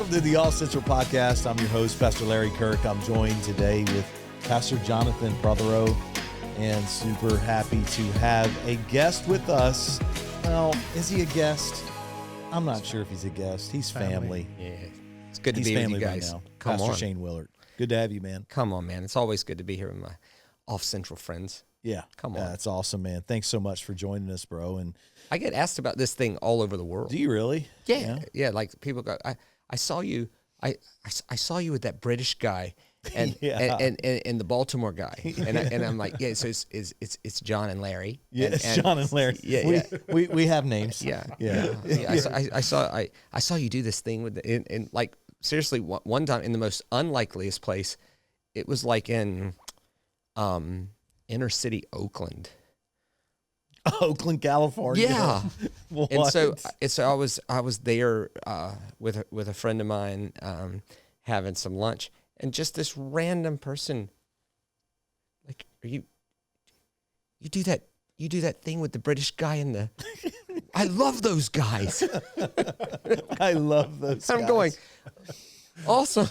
Welcome to the All Central Podcast. I'm your host, Pastor Larry Kirk. I'm joined today with Pastor Jonathan Prothero, and super happy to have a guest with us. Well, is he a guest? I'm not sure if he's a guest. He's family. Yeah, it's good to be with you guys. Right now. Come Pastor on. Shane Willard. Good to have you, man. Come on, man. It's always good to be here with my off-central friends. Yeah. Come on. That's awesome, man. Thanks so much for joining us, bro. And I get asked about this thing all over the world. do you really? Yeah. Like people go, I saw you. I saw you with that British guy, and and the Baltimore guy, and I'm like, yeah. So it's John and Larry. Yeah, it's John and Larry. Yeah, we have names. Yeah. I saw you do this thing with and like seriously one time in the most unlikeliest place. It was like in inner city Oakland. Oakland, California. Yeah. And so I was there with a friend of mine having some lunch, and just this random person, like, you do that thing with the British guy in the I love those guys. I love those I'm guys. going, awesome.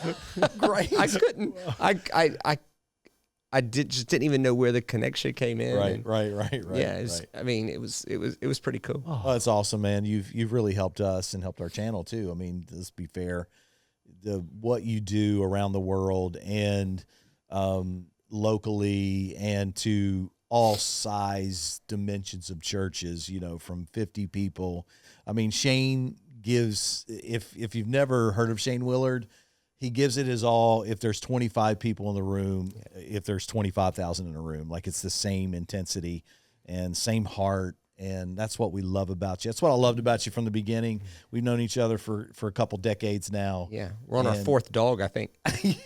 Great. I couldn't just didn't even know where the connection came in. Right. Yeah, I mean, it was pretty cool. Oh, that's awesome, man. You've really helped us and helped our channel too. I mean, let's be fair, what you do around the world and locally and to all size dimensions of churches, from 50 people. I mean, Shane gives, if you've never heard of Shane Willard, he gives it his all. If there's 25 people in the room, if there's 25,000 in a room, like it's the same intensity and same heart. And that's what we love about you. That's what I loved about you from the beginning. We've known each other for a couple decades now. Yeah. We're on our fourth dog, I think.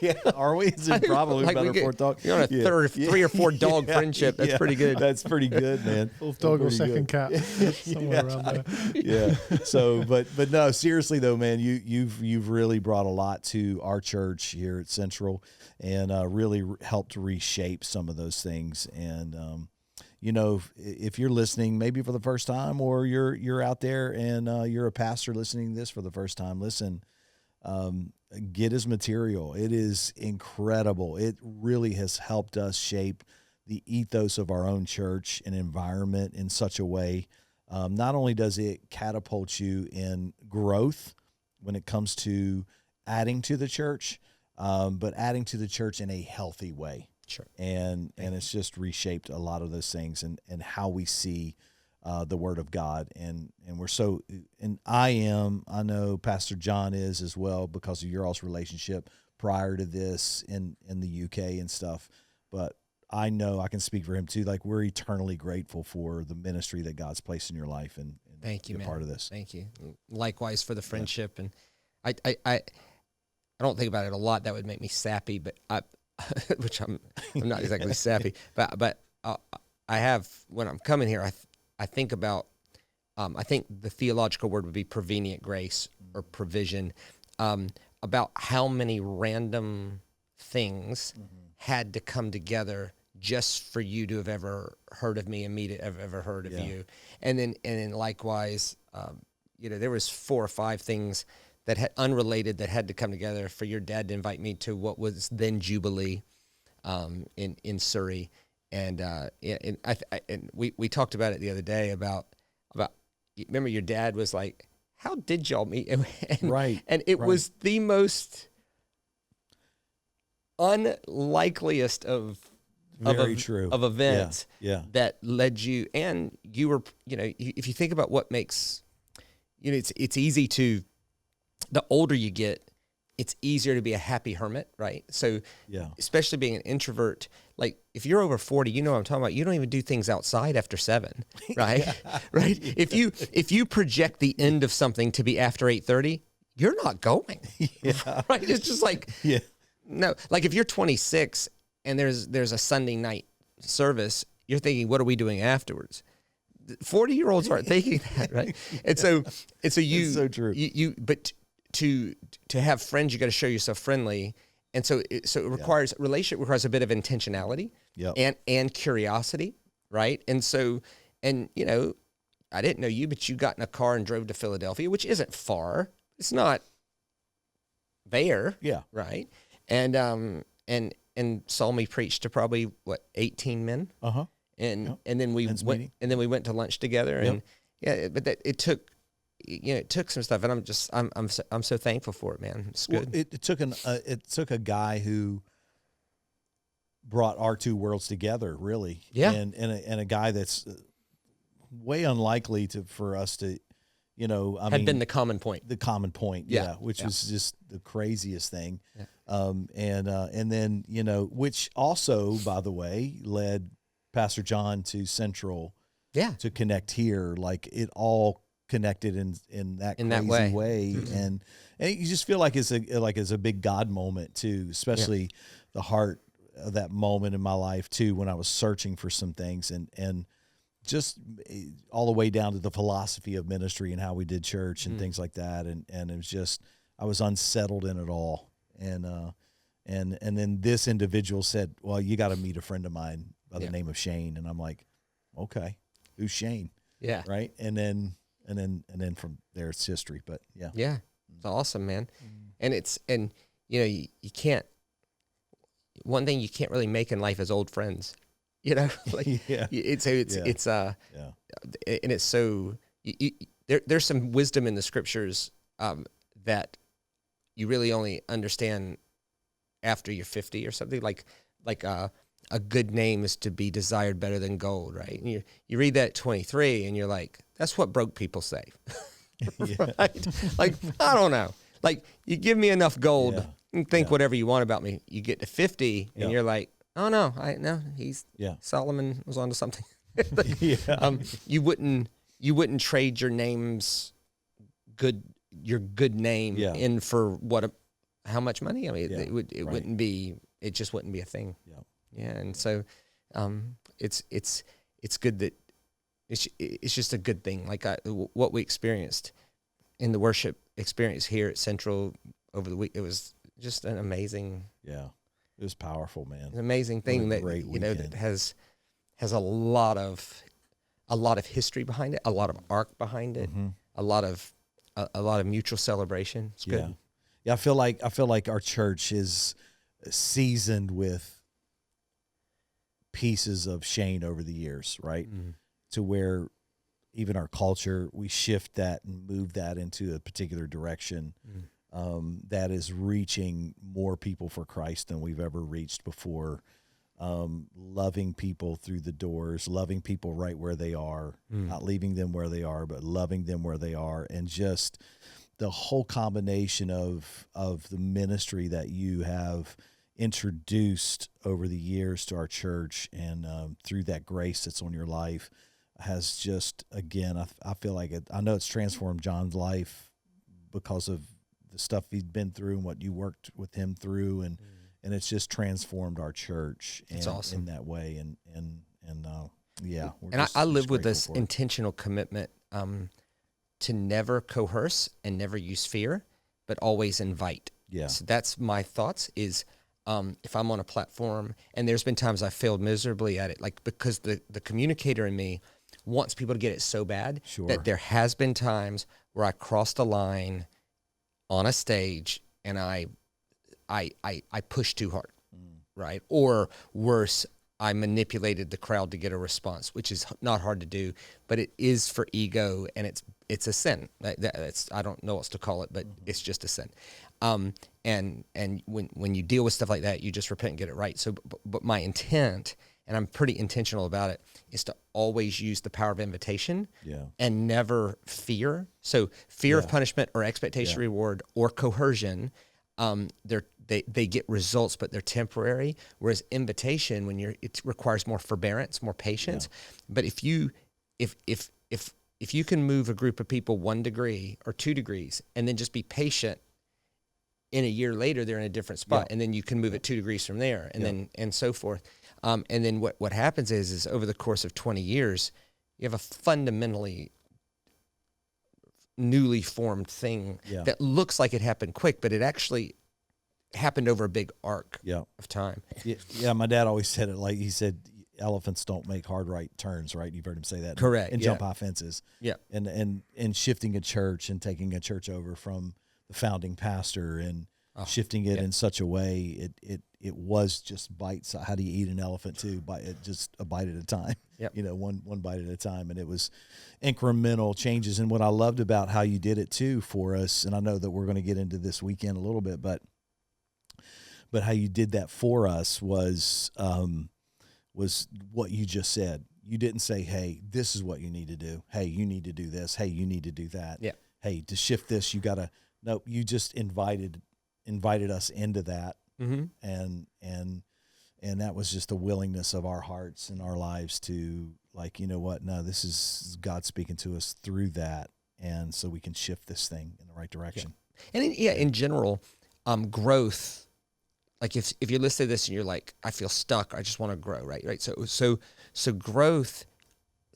Yeah. Are we? Is it probably like about our fourth dog? You're on a three or four dog friendship. That's pretty good. That's pretty good, man. Fourth dog or second cat. Somewhere around there. Yeah. So, but no, seriously though, man, you've really brought a lot to our church here at Central, and really helped reshape some of those things. And if you're listening, maybe for the first time, or you're out there and you're a pastor listening to this for the first time, listen, get his material. It is incredible. It really has helped us shape the ethos of our own church and environment in such a way. Not only does it catapult you in growth when it comes to adding to the church, but adding to the church in a healthy way. Sure. And it's just reshaped a lot of those things and how we see the Word of God. And we're so, and I know Pastor John is as well, because of your all's relationship prior to this in the UK and stuff. But I know I can speak for him too. Like, we're eternally grateful for the ministry that God's placed in your life, and thank you, man. Part of this. Thank you. Likewise for the friendship. Yeah. And I don't think about it a lot. That would make me sappy, but which I'm not exactly sappy, but I have, when I'm coming here, I think about, I think the theological word would be prevenient grace or provision, about how many random things had to come together just for you to have ever heard of me and me to have ever heard of you. And then likewise, there was 4 or 5 things that had unrelated that had to come together for your dad to invite me to what was then Jubilee in Surrey. And we talked about it the other day about remember your dad was like, how did y'all meet? And it was the most unlikeliest of events that led you. And you were, if you think about what makes, it's easy to, the older you get, it's easier to be a happy hermit, right? So, especially being an introvert, like if you're over 40, you know what I'm talking about. You don't even do things outside after 7, right? Right? If you project the end of something to be after 8:30, you're not going, right? It's just like, no, like if you're 26 and there's a Sunday night service, you're thinking, what are we doing afterwards? 40-year-olds aren't thinking that, right? And so you, it's so true. But to have friends, you got to show yourself friendly, and so it requires relationship requires a bit of intentionality and curiosity, right? And so, and I didn't know you, but you got in a car and drove to Philadelphia, which isn't far. It's not there. Yeah. Right. And saw me preach to probably 18 men. Uh-huh. And then we went to lunch together, and but it took some stuff, and I'm so thankful for it, man. It's good. Well, it took a guy who brought our two worlds together, really. Yeah. And a guy that's way unlikely for us to, had been the common point. The common point, which was just the craziest thing. Yeah. And then, which also, by the way, led Pastor John to Central to connect here. Like, it all connected in that crazy way. Mm-hmm. And you just feel like it's a big God moment too, especially the heart of that moment in my life too, when I was searching for some things and just all the way down to the philosophy of ministry and how we did church and things like that. And it was just, I was unsettled in it all. And then this individual said, well, you got to meet a friend of mine by the name of Shane. And I'm like, okay, who's Shane? Yeah. Right. And then from there it's history, but yeah. Yeah. It's awesome, man. And you can't, one thing you can't really make in life is old friends, like and it's so, there's some wisdom in the scriptures, that you really only understand after you're 50 or something, like a good name is to be desired better than gold, right? And you read that at 23 and you're like, that's what broke people say. Right? Like, I don't know. Like, you give me enough gold and think whatever you want about me. You get to 50 and you're like, oh no, Solomon was onto something. You wouldn't trade your name's your good name in for how much money? I mean, it just wouldn't be a thing. Yeah, and so it's good that it's just a good thing. Like what we experienced in the worship experience here at Central over the week, it was just an amazing. Yeah, it was powerful, man. An amazing thing that that has a lot of history behind it, a lot of arc behind it, a lot of mutual celebration. It's good. Yeah, I feel like our church is seasoned with pieces of Shane over the years, right? To where even our culture, we shift that and move that into a particular direction that is reaching more people for Christ than we've ever reached before. Loving people through the doors, loving people right where they are, not leaving them where they are, but loving them where they are, and just the whole combination of the ministry that you have introduced over the years to our church and through that grace that's on your life has just, again, I feel like I know it's transformed John's life because of the stuff he'd been through and what you worked with him through, and it's just transformed our church awesome. In that way. And I live with this intentional commitment to never coerce and never use fear, but always invite. Yeah. So that's my thoughts is, if I'm on a platform, and there's been times I failed miserably at it, like because the communicator in me wants people to get it so bad that there has been times where I crossed a line on a stage and I pushed too hard, right? Or worse, I manipulated the crowd to get a response, which is not hard to do, but it is for ego, and it's a sin. That's, I don't know what to call it, but it's just a sin. And when you deal with stuff like that, you just repent and get it right. So, but my intent, and I'm pretty intentional about it, is to always use the power of invitation and never fear. So fear of punishment or expectation of reward or coercion, they get results, but they're temporary. Whereas invitation, it requires more forbearance, more patience. But if you can move a group of people 1 degree or 2 degrees, and then just be patient, in a year later they're in a different spot, and then you can move it 2 degrees from there, and then and so forth. And then what happens is over the course of 20 years, you have a fundamentally newly formed thing that looks like it happened quick, but it actually happened over a big arc of time. Yeah, my dad always said it, like he said, elephants don't make hard right turns, right? You've heard him say that. Correct. And jump high fences. Yeah. And shifting a church and taking a church over from the founding pastor and shifting it in such a way it was just bites. How do you eat an elephant too? Just a bite at a time. Yep. One bite at a time, and it was incremental changes. And what I loved about how you did it too for us, and I know that we're going to get into this weekend a little bit, but how you did that for us was what you just said. You didn't say, "Hey, this is what you need to do. Hey, you need to do this. Hey, you need to do that. Yeah. Hey, to shift this, you gotta." No, you just invited us into that, and that was just a willingness of our hearts and our lives to, like, you know what? No, this is God speaking to us through that, and so we can shift this thing in the right direction. Yeah. And in general, growth. Like if you listen to this and you're like, I feel stuck, I just want to grow, right? So growth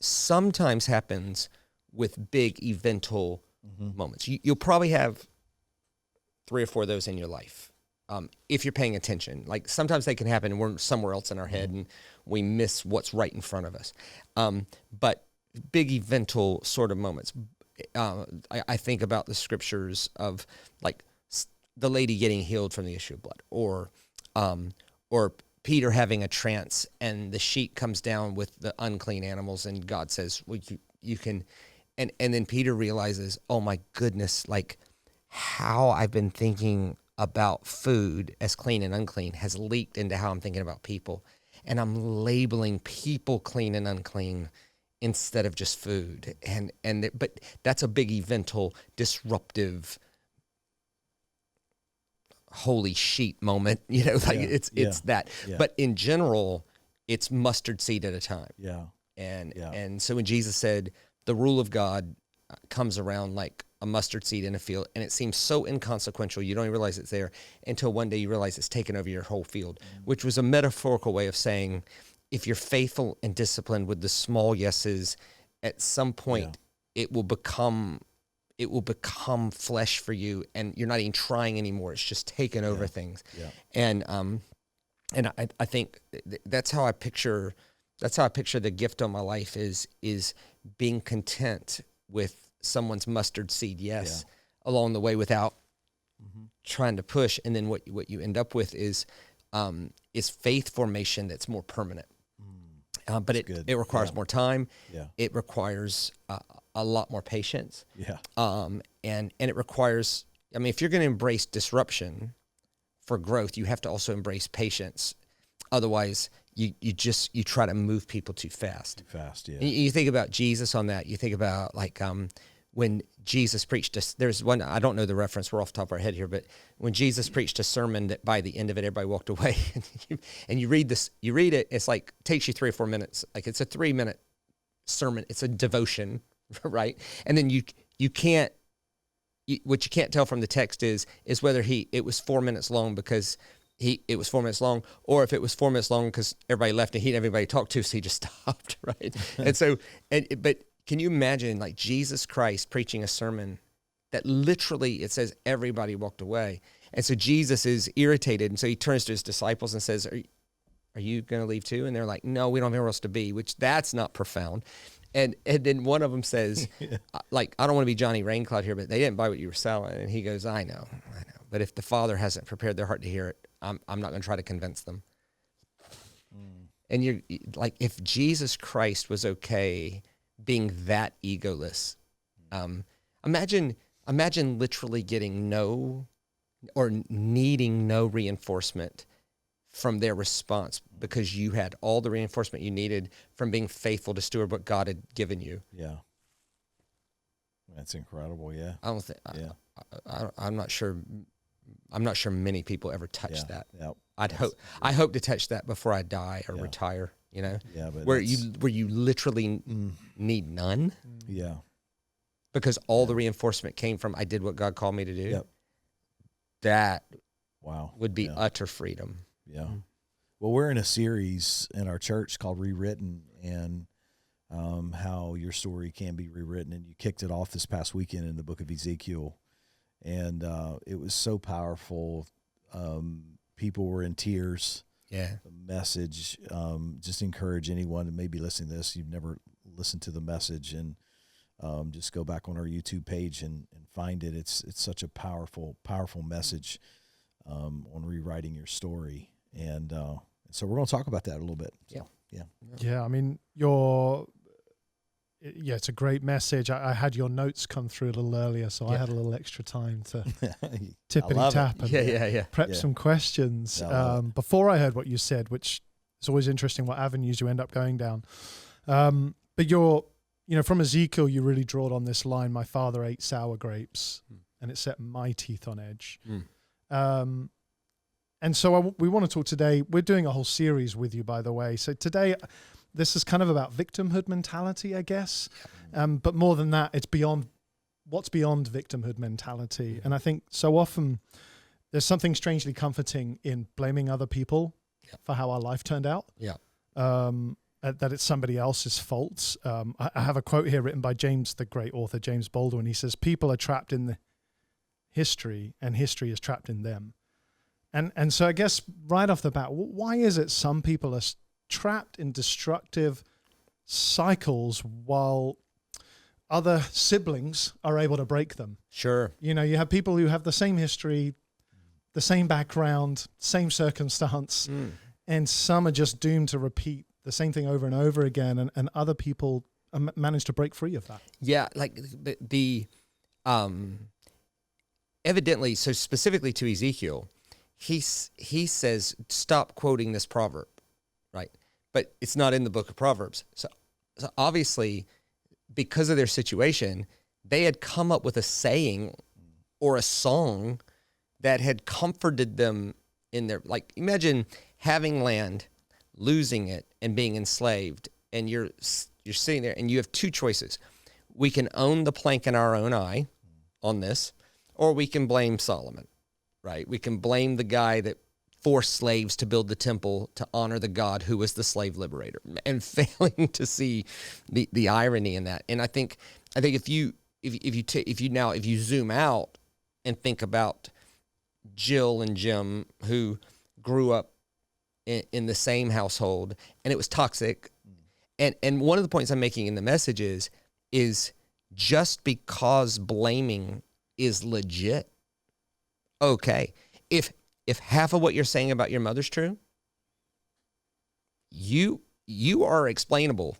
sometimes happens with big eventful moments. You'll probably have 3 or 4 of those in your life, if you're paying attention. Like sometimes they can happen and we're somewhere else in our head and we miss what's right in front of us. But big eventful sort of moments. I think about the scriptures of like the lady getting healed from the issue of blood, or Peter having a trance and the sheet comes down with the unclean animals and God says, well, you can, and then Peter realizes, oh my goodness, like how I've been thinking about food as clean and unclean has leaked into how I'm thinking about people. And I'm labeling people clean and unclean instead of just food. But that's a big eventful, disruptive, holy sheet moment, it's that. Yeah. But in general, it's mustard seed at a time. Yeah. And so when Jesus said the rule of God comes around like a mustard seed in a field, and it seems so inconsequential, you don't even realize it's there until one day you realize it's taken over your whole field, which was a metaphorical way of saying, if you're faithful and disciplined with the small yeses, at some point it will become flesh for you, and you're not even trying anymore. It's just taken over things. Yeah. And I think that's how I picture the gift on my life is being content with someone's mustard seed along the way without trying to push. And then what you end up with is faith formation that's more permanent. But it requires more time. Yeah. It requires a lot more patience. Yeah. And it requires, if you're going to embrace disruption for growth, you have to also embrace patience. Otherwise, you try to move people too fast. Too fast, yeah. And you think about Jesus on that. You think about like when Jesus preached, there's one, I don't know the reference, we're off the top of our head here, but when Jesus preached a sermon that by the end of it, everybody walked away, and you read it, it's like, takes you 3 or 4 minutes. Like it's a 3-minute sermon. It's a devotion, right? And then what you can't tell from the text is whether it was 4 minutes long because it was 4 minutes long, or if it was 4 minutes long because everybody left and he had everybody to talk to, so he just stopped, right? But can you imagine like Jesus Christ preaching a sermon that literally it says everybody walked away, and so Jesus is irritated, and so he turns to his disciples and says, "Are you going to leave too?" And they're like, "No, we don't have anywhere else to be." Which that's not profound. And then one of them says, like, I don't want to be Johnny Raincloud here, but they didn't buy what you were selling. And he goes, I know. But if the Father hasn't prepared their heart to hear it, I'm not going to try to convince them. And you're like, if Jesus Christ was okay being that egoless, imagine literally getting no or needing no reinforcement from their response because you had all the reinforcement you needed from being faithful to steward what God had given you. Yeah. That's incredible. Yeah. I don't think, I'm not sure. I'm not sure many people ever touch that. Yeah. I hope to touch that before I die or retire, Yeah. But where you literally need none. Yeah. Because all the reinforcement came from, I did what God called me to do. Yep. That would be utter freedom. Yeah. Well, we're in a series in our church called Rewritten, and how your story can be rewritten. And you kicked it off this past weekend in the book of Ezekiel. And it was so powerful. People were in tears. Yeah. The message, just encourage anyone that may be listening to this, you've never listened to the message, and just go back on our YouTube page and find it. It's such a powerful, powerful message. on rewriting your story. And so we're going to talk about that a little bit. So, Yeah. I mean, it's a great message. I had your notes come through a little earlier, so I had a little extra time to tippity tap and prep some questions before I heard what you said, which is always interesting what avenues you end up going down. But from Ezekiel, you really drawed on this line, "My father ate sour grapes, and it set my teeth on edge." And so we want to talk today. We're doing a whole series with you, by the way. So today, this is kind of about victimhood mentality, I guess. But more than that, it's what's beyond victimhood mentality. And I think so often there's something strangely comforting in blaming other people for how our life turned out. That it's somebody else's faults. I have a quote here written by the great author, James Baldwin. He says, "People are trapped in the history, and history is trapped in them." And so I guess right off the bat, why is it some people are trapped in destructive cycles while other siblings are able to break them? Sure. You have people who have the same history, the same background, same circumstance, and some are just doomed to repeat the same thing over and over again, and other people manage to break free of that. Yeah, like the evidently, so specifically to Ezekiel, he says, stop quoting this proverb, right? But it's not in the book of Proverbs. So obviously, because of their situation, they had come up with a saying or a song that had comforted them in their, like, imagine having land, losing it, and being enslaved, and you're sitting there, and you have two choices. We can own the plank in our own eye on this, or we can blame Solomon, right? We can blame the guy that forced slaves to build the temple to honor the God who was the slave liberator, and failing to see the irony in that. And I think if you zoom out and think about Jill and Jim, who grew up in the same household, and it was toxic. And one of the points I'm making in the message is just because blaming is legit, okay. If half of what you're saying about your mother's true, you are explainable.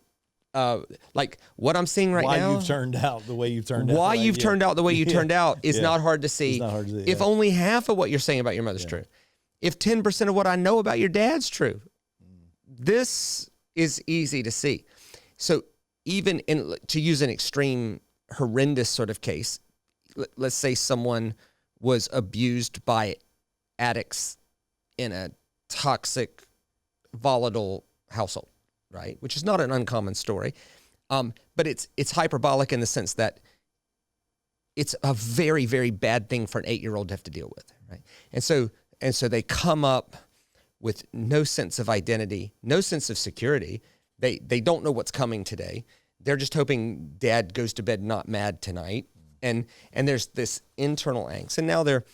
Like what I'm seeing right now. Why you've turned out the way you've turned out. Why you've turned out the way you turned out is not hard to see. It's not hard to see. If only half of what you're saying about your mother's true. If 10% of what I know about your dad's true, this is easy to see. So even to use an extreme, horrendous sort of case, let's say someone was abused by addicts in a toxic, volatile household, right? Which is not an uncommon story. But it's hyperbolic in the sense that it's a very, very bad thing for an 8-year-old to have to deal with, right? And so they come up with no sense of identity, no sense of security. They don't know what's coming today. They're just hoping dad goes to bed not mad tonight. And there's this internal angst. And now they're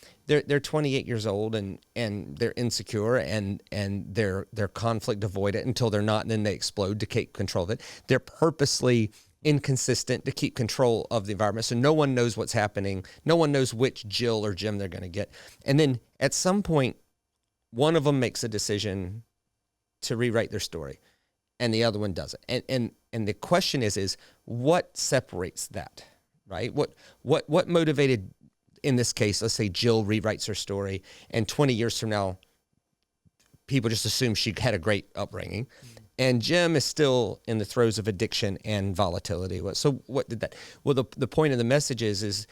28 years old and they're insecure and they're conflict avoidant until they're not, and then they explode to take control of it. They're purposely inconsistent to keep control of the environment. So no one knows what's happening. No one knows which Jill or Jim they're going to get. And then at some point, one of them makes a decision to rewrite their story and the other one doesn't. And the question is what separates that, right? What motivated, in this case, let's say Jill rewrites her story and 20 years from now, people just assume she had a great upbringing. And Jim is still in the throes of addiction and volatility. So what did that? Well, the point of the message is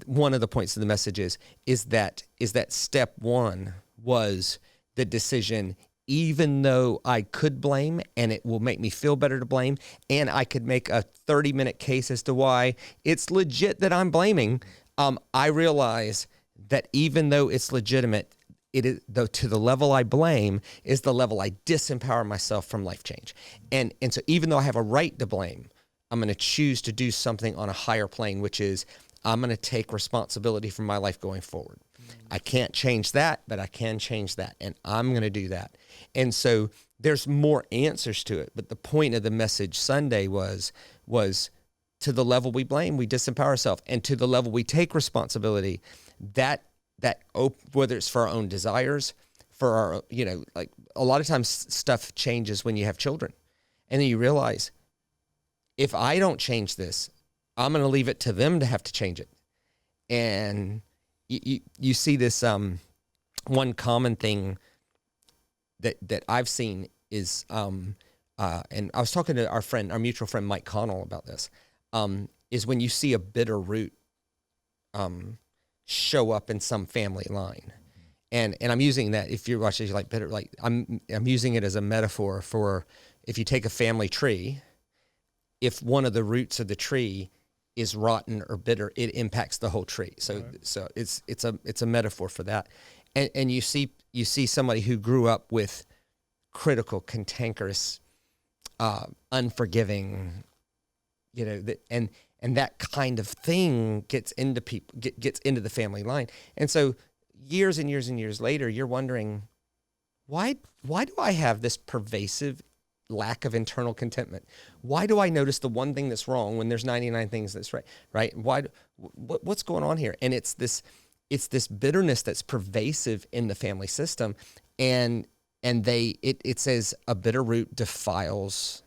one of the points of the message is that step one was the decision, even though I could blame and it will make me feel better to blame, and I could make a 30-minute case as to why it's legit that I'm blaming, I realize that even though it's legitimate, it is, though, to the level I blame is the level I disempower myself from life change. And so even though I have a right to blame, I'm going to choose to do something on a higher plane, which is I'm going to take responsibility for my life going forward. I can't change that, but I can change that, and I'm going to do that. And so there's more answers to it, but the point of the message Sunday was to the level we blame, we disempower ourselves, and to the level we take responsibility, that whether it's for our own desires, for our, like a lot of times stuff changes when you have children. And then you realize, if I don't change this, I'm going to leave it to them to have to change it. And you see this one common thing that I've seen is, and I was talking to our mutual friend Mike Connell about this, is when you see a bitter root show up in some family line. And I'm using that, if you're watching like bitter, like I'm using it as a metaphor for, if you take a family tree, if one of the roots of the tree is rotten or bitter, it impacts the whole tree. So right. So it's a metaphor for that. And you see somebody who grew up with critical, cantankerous, unforgiving, and that kind of thing gets into people, gets into the family line. And so years and years and years later, you're wondering, why do I have this pervasive lack of internal contentment? Why do I notice the one thing that's wrong when there's 99 things that's right? Right? What's going on here? And it's this bitterness that's pervasive in the family system, and it says a bitter root defiles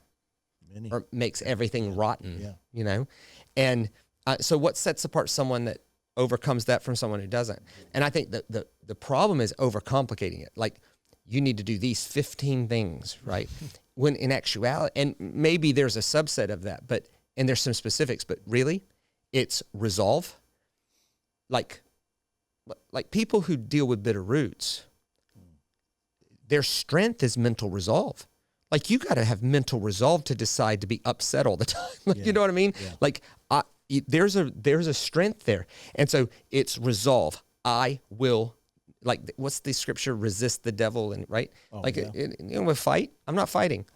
or makes everything rotten. Yeah. And so what sets apart someone that overcomes that from someone who doesn't? And I think that the problem is overcomplicating it. Like, you need to do these 15 things, right? When in actuality, and maybe there's a subset of that, and there's some specifics, but really, it's resolve. Like people who deal with bitter roots, their strength is mental resolve. Like, you got to have mental resolve to decide to be upset all the time. You know what I mean? Yeah. Like, there's a strength there. And so it's resolve. I will, like, what's the scripture? Resist the devil, and right? We fight. I'm not fighting.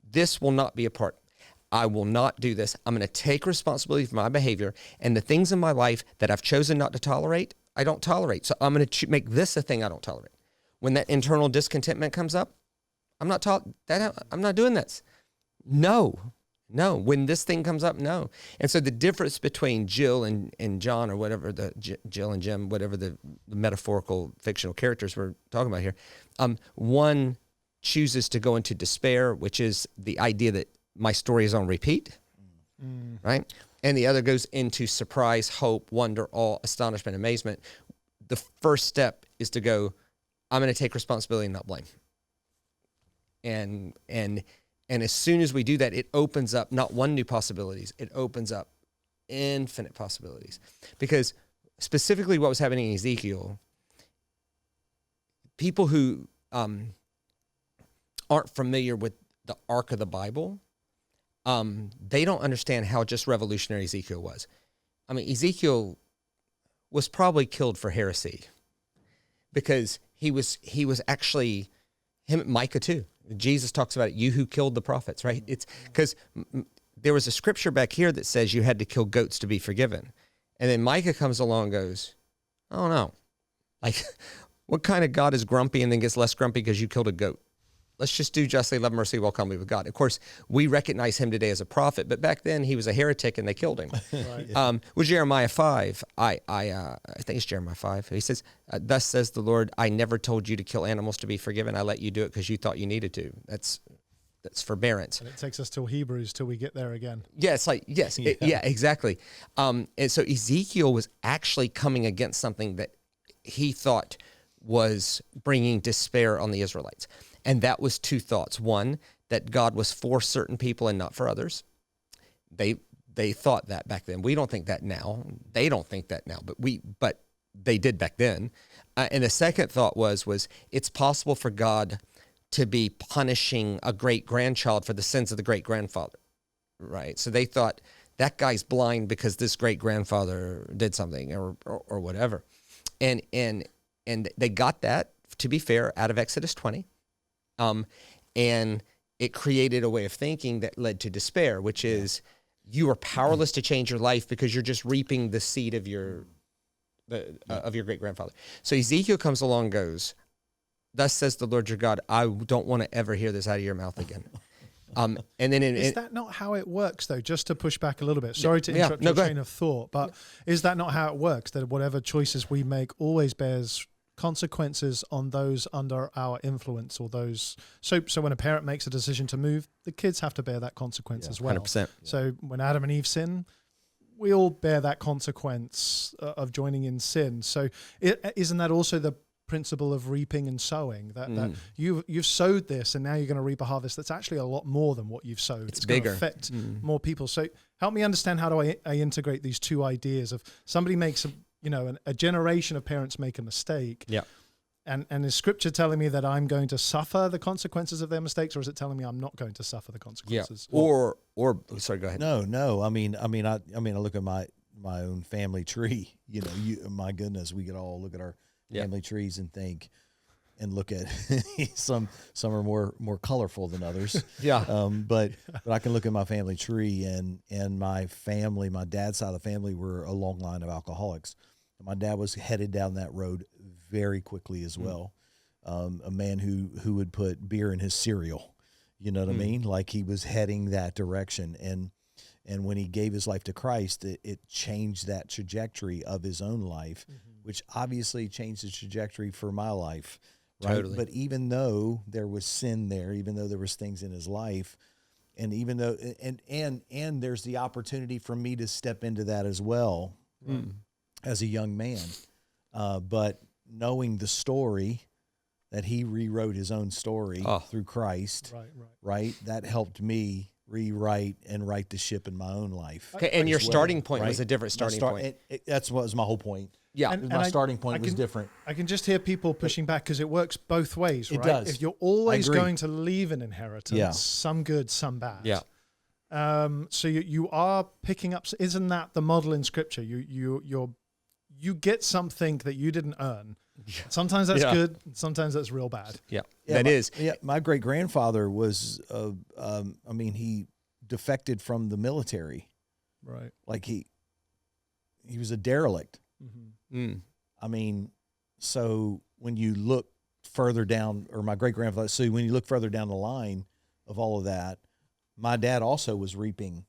This will not be a part. I will not do this. I'm going to take responsibility for my behavior, and the things in my life that I've chosen not to tolerate, I don't tolerate. So I'm going to make this a thing I don't tolerate. When that internal discontentment comes up, I'm not doing this. No. When this thing comes up, no. And so the difference between Jill and John, or whatever, Jill and Jim, whatever the metaphorical fictional characters we're talking about here, one chooses to go into despair, which is the idea that my story is on repeat, right? And the other goes into surprise, hope, wonder, awe, astonishment, amazement. The first step is to go, I'm going to take responsibility and not blame. And as soon as we do that, it opens up not one new possibilities, it opens up infinite possibilities. Because specifically what was happening in Ezekiel, people who aren't familiar with the arc of the Bible, they don't understand how just revolutionary Ezekiel was. I mean, Ezekiel was probably killed for heresy, because he was actually, Micah too. Jesus talks about it, you who killed the prophets, right? It's because there was a scripture back here that says you had to kill goats to be forgiven. And then Micah comes along and goes, oh no, like, what kind of God is grumpy and then gets less grumpy because you killed a goat? Let's just do justly, love mercy, walk humbly with God. Of course, we recognize him today as a prophet, but back then he was a heretic and they killed him. Right. With Jeremiah 5, I think it's Jeremiah 5. He says, thus says the Lord, I never told you to kill animals to be forgiven. I let you do it because you thought you needed to. That's forbearance. And it takes us till Hebrews till we get there again. Yeah, it's like, yes, yeah, exactly. And so Ezekiel was actually coming against something that he thought was bringing despair on the Israelites. And that was two thoughts. One, that God was for certain people and not for others. They thought that back then. We don't think that now. They don't think that now, but they did back then. And the second thought was it's possible for God to be punishing a great-grandchild for the sins of the great-grandfather, right? So they thought, that guy's blind because this great-grandfather did something or whatever. And they got that, to be fair, out of Exodus 20. And it created a way of thinking that led to despair, which is you are powerless to change your life because you're just reaping the seed of your great-grandfather. So Ezekiel comes along and goes, thus says the Lord your God, I don't want to ever hear this out of your mouth again. And then is that not how it works, though? Just to push back a little bit. Sorry to interrupt your train of thought, but is that not how it works? That whatever choices we make always bears consequences on those under our influence, or those. So when a parent makes a decision to move, the kids have to bear that consequence as well. 100%. So when Adam and Eve sin, we all bear that consequence of joining in sin. So isn't that also the principle of reaping and sowing, that you've sowed this and now you're going to reap a harvest that's actually a lot more than what you've sowed. It's going to affect more people. So help me understand, how do I integrate these two ideas of somebody makes a generation of parents make a mistake, and is scripture telling me that I'm going to suffer the consequences of their mistakes, or is it telling me I'm not going to suffer the consequences? Or sorry, go ahead. No, I look at my own family tree, my goodness, we could all look at our family trees and think, and look at some are more colorful than others. But I can look at my family tree, and my family, my dad's side of the family, were a long line of alcoholics. And my dad was headed down that road very quickly as well. A man who would put beer in his cereal, you know what I mean? Like, he was heading that direction. And when he gave his life to Christ, it changed that trajectory of his own life, which obviously changed the trajectory for my life, right? Totally. But even though there was sin there, even though there was things in his life, and even though and there's the opportunity for me to step into that as well as a young man, but knowing the story that he rewrote his own story through Christ, right? That helped me rewrite and right the ship in my own life. Okay, and your starting point was a different starting point. That's what was my whole point. Yeah, my starting point was different. I can just hear people pushing back, because it works both ways, right? It does. If you're always going to leave an inheritance, some good, some bad. Yeah. So you are picking up. Isn't that the model in Scripture? You get something that you didn't earn. Sometimes that's good, and sometimes that's real bad. My great grandfather was, he defected from the military. Right. Like he was a derelict. Mm-hmm. So when you look further down, or my great grandfather, so when you look further down the line of all of that, my dad also was reaping.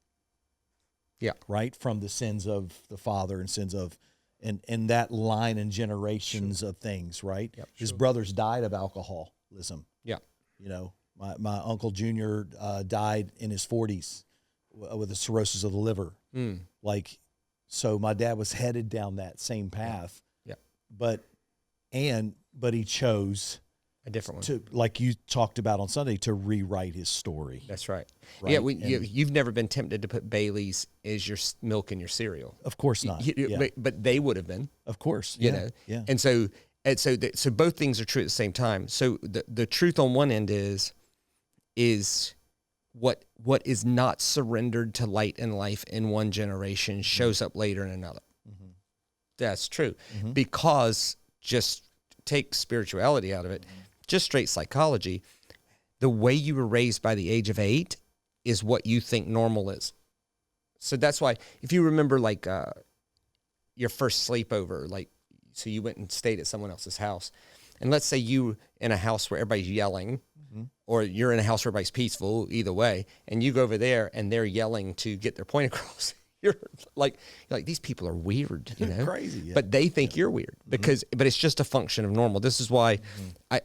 Right, from the sins of the father and sins of. And that line and generations of things, right? His brothers died of alcoholism. My Uncle Junior died in his 40s with a cirrhosis of the liver. So my dad was headed down that same path. But he chose a different one, to, like you talked about on Sunday, to rewrite his story. That's right. Yeah, you've never been tempted to put Bailey's as your milk in your cereal. Of course not. But they would have been. Of course. You know. And so both things are true at the same time. So the truth on one end is what is not surrendered to light and life in one generation shows up later in another. That's true. Because, just take spirituality out of it, just straight psychology, the way you were raised by the age of 8 is what you think normal is. So that's why, if you remember, like, your first sleepover, like, so you went and stayed at someone else's house, and let's say you in a house where everybody's yelling, or you're in a house where everybody's peaceful, either way, and you go over there and they're yelling to get their point across. You're like, these people are weird, crazy, but they think you're weird but it's just a function of normal. This is why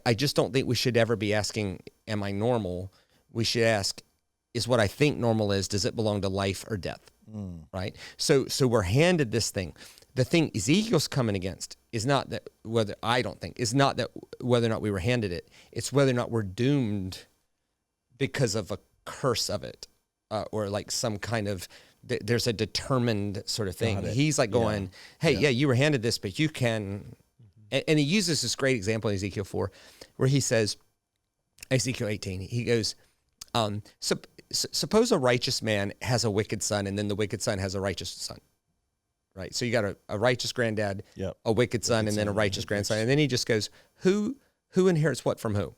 I just don't think we should ever be asking, am I normal? We should ask, is what I think normal is, does it belong to life or death? Right? So we're handed this thing. The thing Ezekiel's coming against is not that whether or not we were handed it. It's whether or not we're doomed because of a curse of it, or like some kind of, there's a determined sort of thing. He's like going, hey, you were handed this, but you can, and he uses this great example in Ezekiel 4, where he says, Ezekiel 18, he goes, suppose a righteous man has a wicked son, and then the wicked son has a righteous son, right? So you got a righteous granddad, a wicked son, and then a righteous grandson. And then he just goes, who inherits what from who?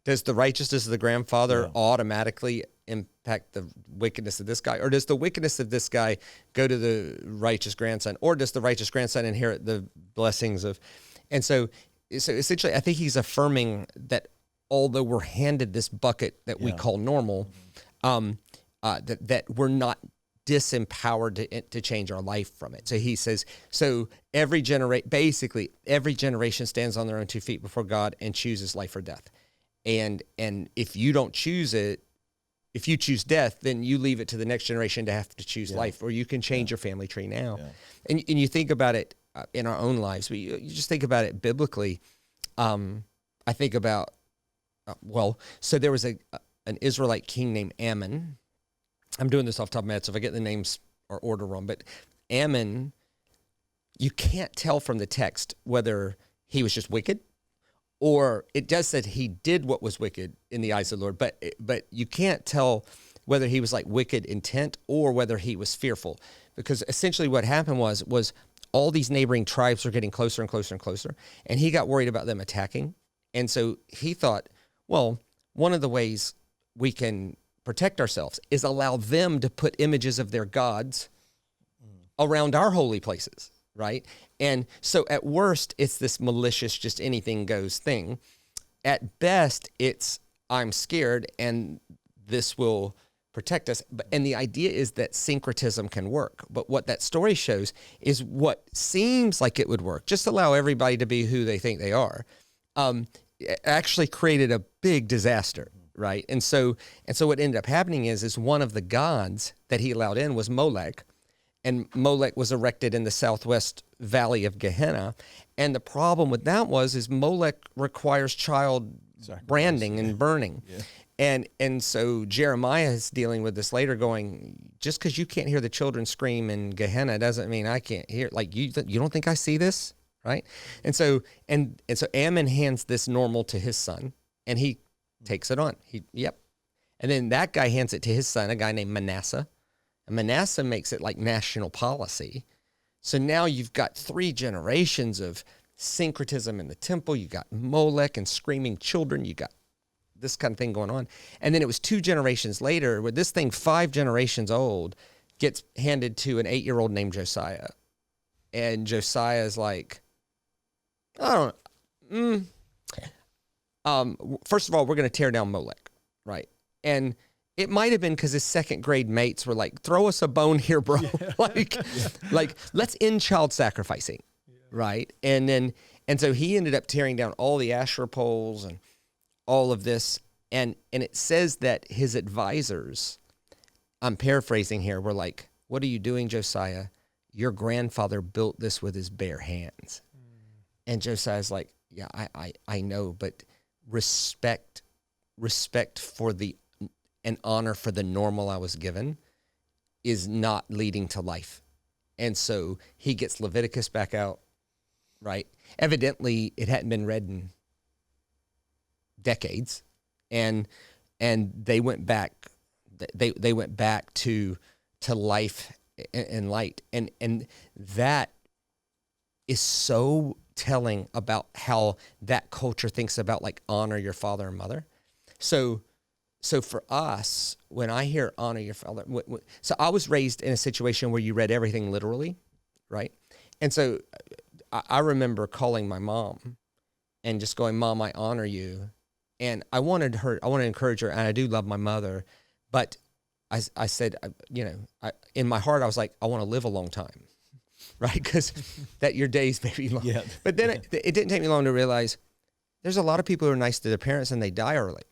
Does the righteousness of the grandfather automatically impact the wickedness of this guy? Or does the wickedness of this guy go to the righteous grandson? Or does the righteous grandson inherit the blessings of... And so essentially, I think he's affirming that although we're handed this bucket that we call normal, that we're not disempowered to change our life from it. So he says, so basically every generation stands on their own 2 feet before God and chooses life or death. And if you don't choose it, if you choose death, then you leave it to the next generation to have to choose life, or you can change your family tree now. Yeah. And you think about it in our own lives, but you just think about it biblically. I think about, so there was an Israelite king named Ammon. I'm doing this off the top of my head, so if I get the names or order wrong, but Ammon, you can't tell from the text whether he was just wicked, or it does say he did what was wicked in the eyes of the Lord, but you can't tell whether he was like wicked intent or whether he was fearful, because essentially what happened was all these neighboring tribes were getting closer and closer and closer, and he got worried about them attacking. And so he thought, well, one of the ways we can protect ourselves is allow them to put images of their gods around our holy places, right? And so at worst, it's this malicious, just anything goes thing. At best, it's I'm scared and this will protect us. And the idea is that syncretism can work. But what that story shows is what seems like it would work. Just allow everybody to be who they think they are. It actually created a big disaster, right? And so what ended up happening is one of the gods that he allowed in was Molech. And Molech was erected in the southwest valley of Gehenna. And the problem with that is Molech requires child branding and burning. Yeah. And so Jeremiah is dealing with this later, going, just because you can't hear the children scream in Gehenna doesn't mean I can't hear. Like, you don't think I see this, right? And so Ammon hands this normal to his son, and he takes it on. And then that guy hands it to his son, a guy named Manasseh. And Manasseh makes it like national policy. So now you've got 3 generations of syncretism in the temple. You got Molech and screaming children. You got this kind of thing going on. And then it was 2 generations later where this thing, 5 generations old, gets handed to an 8-year-old named Josiah. And Josiah is like, I don't know. First of all, we're going to tear down Molech, right? And it might have been because his second grade mates were like, throw us a bone here, bro. Yeah. like, let's end child sacrificing, right? And so he ended up tearing down all the Asherah poles and all of this. And it says that his advisors, I'm paraphrasing here, were like, what are you doing, Josiah? Your grandfather built this with his bare hands. And Josiah's like, yeah, I know, but respect for and honor for the normal I was given is not leading to life. And so he gets Leviticus back out, right? Evidently, it hadn't been read in decades, and they went back. They went back to life and light, and that is so telling about how that culture thinks about like honor your father and mother. So for us, when I hear honor your father, so I was raised in a situation where you read everything literally, right? And so I remember calling my mom and just going, Mom, I honor you. And I wanted to encourage her, and I do love my mother, but I said, in my heart, I was like, I want to live a long time, right? Because that your days may be long. Yeah. But then it didn't take me long to realize there's a lot of people who are nice to their parents and they die early.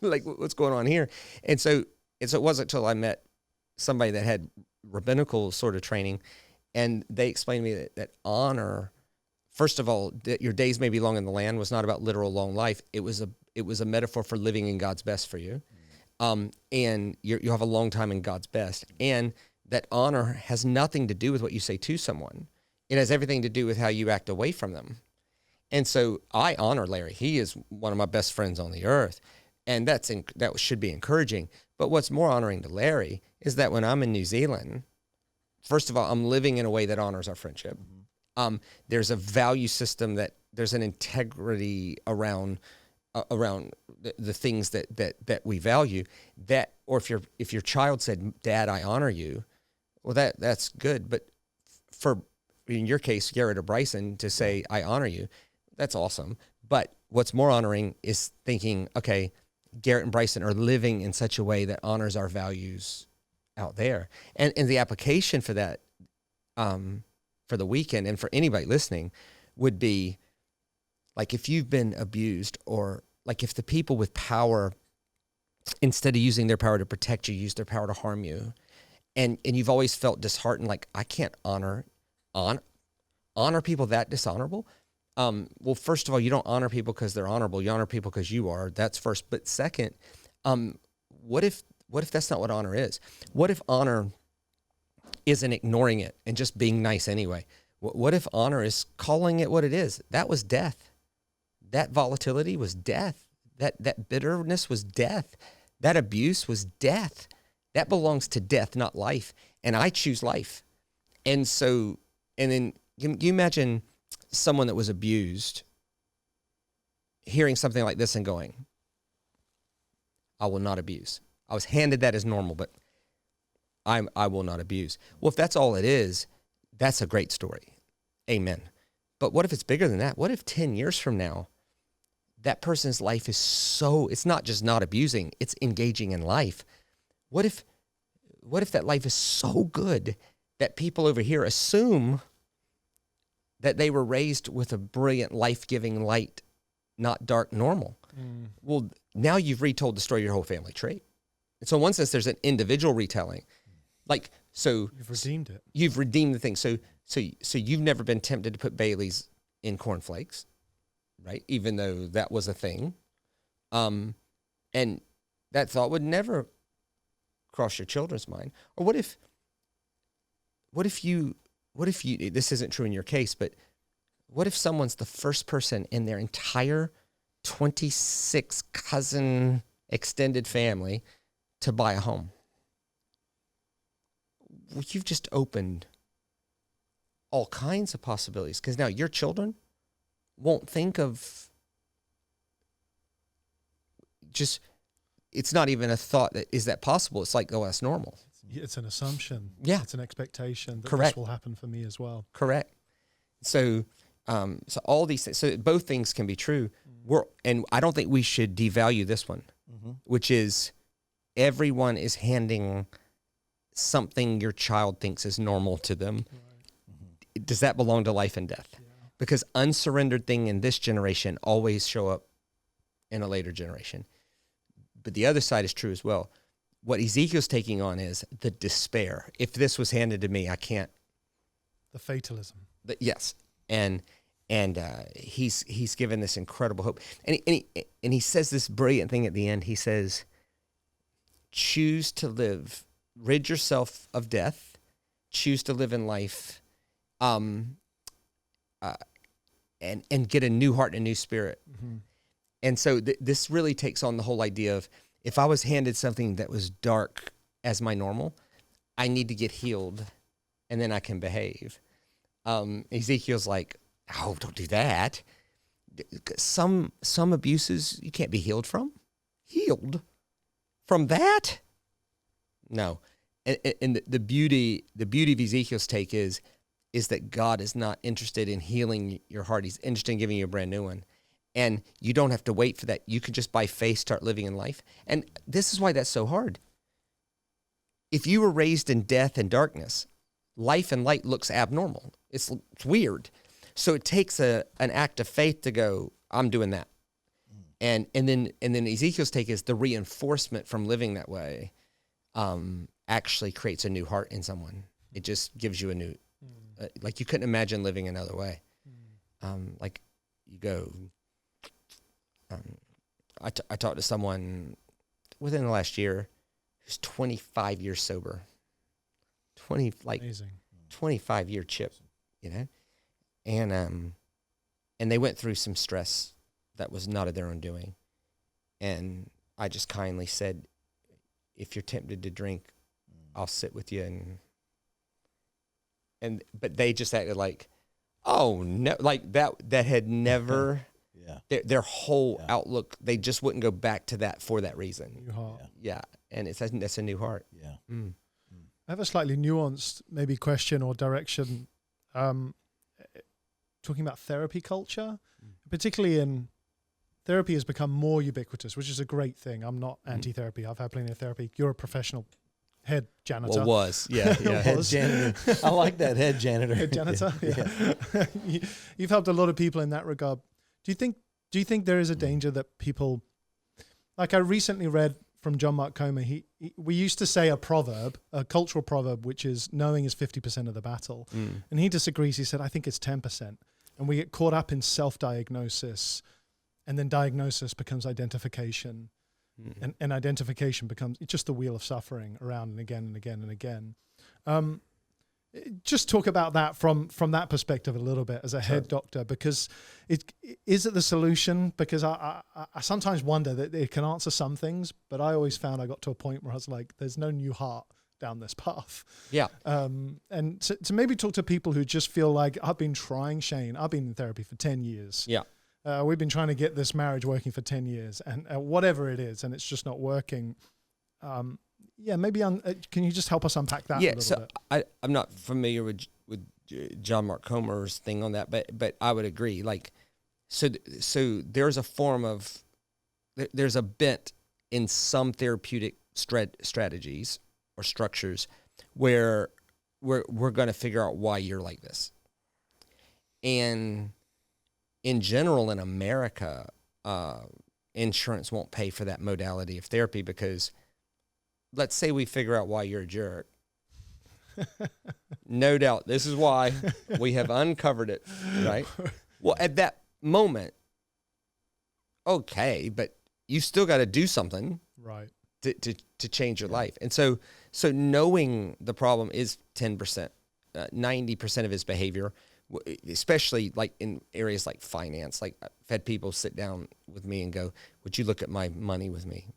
Like what's going on here? And so it wasn't until I met somebody that had rabbinical sort of training, and they explained to me that honor, first of all, that your days may be long in the land was not about literal long life. It was a metaphor for living in God's best for you. And you have a long time in God's best. And that honor has nothing to do with what you say to someone. It has everything to do with how you act away from them. And so I honor Larry. He is one of my best friends on the earth. And that should be encouraging. But what's more honoring to Larry is that when I'm in New Zealand, first of all, I'm living in a way that honors our friendship. There's a value system that there's an integrity around the things that we value. That, or if your child said, Dad, I honor you, well, that's good. But for, in your case, Garrett or Bryson, to say, I honor you, that's awesome. But what's more honoring is thinking, okay, Garrett and Bryson are living in such a way that honors our values out there. And the application for that, for the weekend and for anybody listening would be like, if you've been abused, or like if the people with power, instead of using their power to protect you, use their power to harm you. And you've always felt disheartened, like, I can't honor people that dishonorable. Well, first of all, you don't honor people because they're honorable. You honor people because you are. That's first. But second, what if that's not what honor is? What if honor isn't ignoring it and just being nice anyway? What if honor is calling it what it is? That was death. That volatility was death. That bitterness was death. That abuse was death. That belongs to death, not life. And I choose life. And so, and then you imagine someone that was abused hearing something like this and going, I will not abuse. I was handed that as normal, but I will not abuse. Well, if that's all it is, that's a great story. Amen. But what if it's bigger than that? What if 10 years from now, that person's life is it's not just not abusing, it's engaging in life. What if that life is so good that people over here assume that they were raised with a brilliant, life-giving light, not dark normal? Well, now you've retold the story of your whole family trait. And so in one sense, there's an individual retelling. Like, so You've redeemed it. You've redeemed the thing. So you've never been tempted to put Bailey's in cornflakes, right? Even though that was a thing. And that thought would never cross your children's mind. Or what if you, this isn't true in your case, but what if someone's the first person in their entire 26 cousin extended family to buy a home? Well, you've just opened all kinds of possibilities, because now your children won't think of just, it's not even a thought that, is that possible? It's like, oh, that's normal. It's an assumption. Yeah. It's an expectation that Correct. this will happen for me as well. Correct. So all these things, so both things can be true. And I don't think we should devalue this one, which is everyone is handing something your child thinks is normal to them. Right. Does that belong to life and death? Yeah. Because unsurrendered things in this generation always show up in a later generation. But the other side is true as well. What Ezekiel's taking on is the despair. If this was handed to me, I can't. The fatalism. Yes. And he's given this incredible hope. And he says this brilliant thing at the end. He says, choose to live, rid yourself of death, choose to live in life, and get a new heart and a new spirit. Mm-hmm. And so this really takes on the whole idea of, if I was handed something that was dark as my normal, I need to get healed, and then I can behave. Ezekiel's like, oh, don't do that. Some abuses you can't be healed from. Healed from that? No. And the beauty of Ezekiel's take is that God is not interested in healing your heart. He's interested in giving you a brand new one. And you don't have to wait for that. You can just by faith start living in life. And this is why that's so hard. If you were raised in death and darkness, life and light looks abnormal. It's weird. So it takes an act of faith to go, I'm doing that. And then Ezekiel's take is the reinforcement from living that way actually creates a new heart in someone. It just gives you a new, like you couldn't imagine living another way. Like you go, I talked to someone within the last year who's 25 years sober, Amazing. 25-year chip, you know, and they went through some stress that was not of their own doing, and I just kindly said, if you're tempted to drink, I'll sit with you, but they just acted like, oh no, like that had never. Yeah. Their whole outlook, they just wouldn't go back to that for that reason. New heart. Yeah. And that's a new heart. Yeah. I have a slightly nuanced maybe question or direction. Talking about therapy culture, particularly in therapy has become more ubiquitous, which is a great thing. I'm not anti-therapy. I've had plenty of therapy. You're a professional head janitor. Well, was. Yeah. Head janitor. I like that, head janitor. Head janitor. Yeah. You've helped a lot of people in that regard. Do you think there is a danger that people, like I recently read from John Mark Comer, we used to say a proverb, a cultural proverb, which is knowing is 50% of the battle. And he disagrees. He said, I think it's 10%. And we get caught up in self-diagnosis, and then diagnosis becomes identification. And identification becomes just the wheel of suffering around and again and again and again. Just talk about that from that perspective a little bit as a head doctor, because is it the solution? Because I sometimes wonder that it can answer some things, but I always found I got to a point where I was like, there's no new heart down this path. Yeah. And to maybe talk to people who just feel like, I've been trying, Shane, I've been in therapy for 10 years. Yeah. We've been trying to get this marriage working for 10 years and whatever it is, and it's just not working. Maybe can you just help us unpack that a little bit? I'm not familiar with John Mark Comer's thing on that, but I would agree. Like, so there's a form of, there's a bent in some therapeutic strategies or structures where we're going to figure out why you're like this. And in general, in America, insurance won't pay for that modality of therapy because, let's say we figure out why you're a jerk. No doubt, this is why we have uncovered it, right? Well, at that moment, okay, but you still got to do something, right, to change your life. And so knowing the problem is 10%, 90% of his behavior, especially like in areas like finance. Like I've had people sit down with me and go, "Would you look at my money with me?"